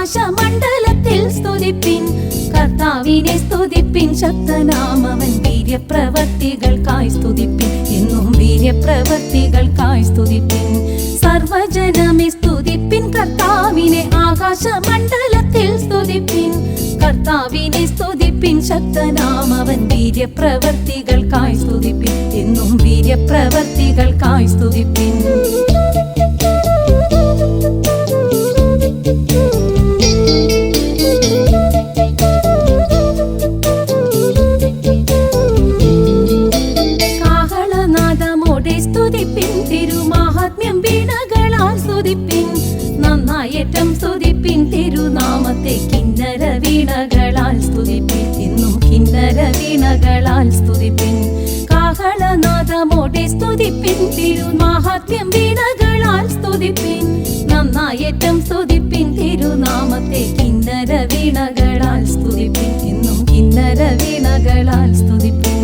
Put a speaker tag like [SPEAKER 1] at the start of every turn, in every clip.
[SPEAKER 1] ആകാശമണ്ഡലത്തിൽ സ്തുതിപ്പിൻ കർത്താവിനെ സ്തുതിപ്പിൻ ശക്തനാമവൻ വീര്യപ്രവർത്തികൾക്കായി സ്തുതിപ്പിൻ എന്നും വീര്യപ്രവർത്തികൾക്കായി സ്തുതിപ്പിൻ സർവജനമേ സ്തുതിപ്പിൻ കർത്താവിനെ ആകാശമണ്ഡലത്തിൽ സ്തുതിപ്പിൻ കർത്താവിനെ സ്തുതിപ്പിൻ ശക്തനാമവൻ വീര്യപ്രവർത്തികൾക്കായി സ്തുതിപ്പിൻ എന്നും വീര്യപ്രവർത്തികൾക്കായി സ്തുതിപ്പിൻ കാഹളനാദമോടെ സ്തുതിപ്പിൻ തിരുമാഹാത്മ്യം വീണകളാൽ സ്തുതിപ്പിൻ നന്നായേറ്റം സ്തുതിപ്പിൻ തിരുനാമത്തെ കിന്നര വീണകളാൽ സ്തുതിപ്പിൻ എന്നും കിന്നര വീണകളാൽ സ്തുതിപ്പിൻ കാഹളനാദമോടെ സ്തുതിപ്പിൻ തിരുമാഹാത്മ്യം വീണകളാൽ സ്തുതിപ്പിൻ നന്നായേറ്റം സ്തുതിപ്പിൻ തിരുനാമത്തെ കിന്നര വീണകളാൽ സ്തുതിപ്പിൻ എന്നും കിന്നര വീണകളാൽ സ്തുതിപ്പിൻ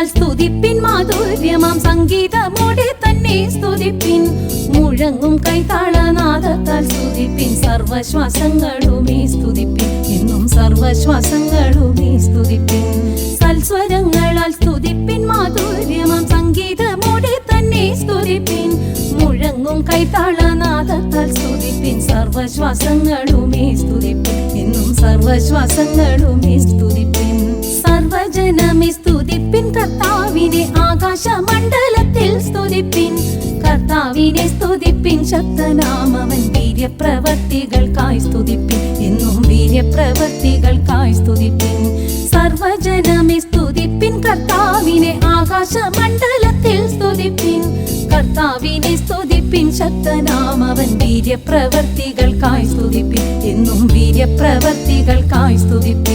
[SPEAKER 1] സ്തുതിപ്പിൻ മാധുര്യമാം സംഗീതമോടെ തന്നെ സ്തുതിപ്പിൻ മുഴങ്ങും കൈതാളനാദത്താൽ സ്തുതിപ്പിൻ സർവശ്വാസങ്ങളുമേ സ്തുതിപ്പിൻ എന്നും സർവശ്വാസങ്ങളുമേ സ്തുതിപ്പിൻ സൽസ്വരങ്ങളാൽ സ്തുതിപ്പിൻ മാധുര്യമാം സംഗീതമോടെ തന്നെ സ്തുതിപ്പിൻ മുഴങ്ങും കൈതാളനാദത്താൽ സ്തുതിപ്പിൻ സർവശ്വാസങ്ങളുമേ സ്തുതിപ്പിൻ എന്നും സർവശ്വാസങ്ങളുമേ സ്തുതിപ്പിൻ സർവജനമേ സ്തുതിപ്പിൻ കർത്താവിനെ ആകാശമണ്ഡലത്തിൽ സ്തുതിപ്പിൻ കർത്താവിനെ സ്തുതിപ്പിൻ ശക്തനാമവൻ വീര്യപ്രവർത്തികൾക്കായി സ്തുതിപ്പിൻ എന്നും വീര്യപ്രവർത്തികൾക്കായി സ്തുതിപ്പിൻ സർവജനമേ സ്തുതിപ്പിൻ കർത്താവിനെ ആകാശമണ്ഡലത്തിൽ സ്തുതിപ്പിൻ കർത്താവിനെ സ്തുതിപ്പിൻ ശക്തനാമവൻ വീര്യപ്രവർത്തികൾക്കായി സ്തുതിപ്പിൻ എന്നും വീര്യപ്രവർത്തികൾക്കായി സ്തുതിപ്പിൻ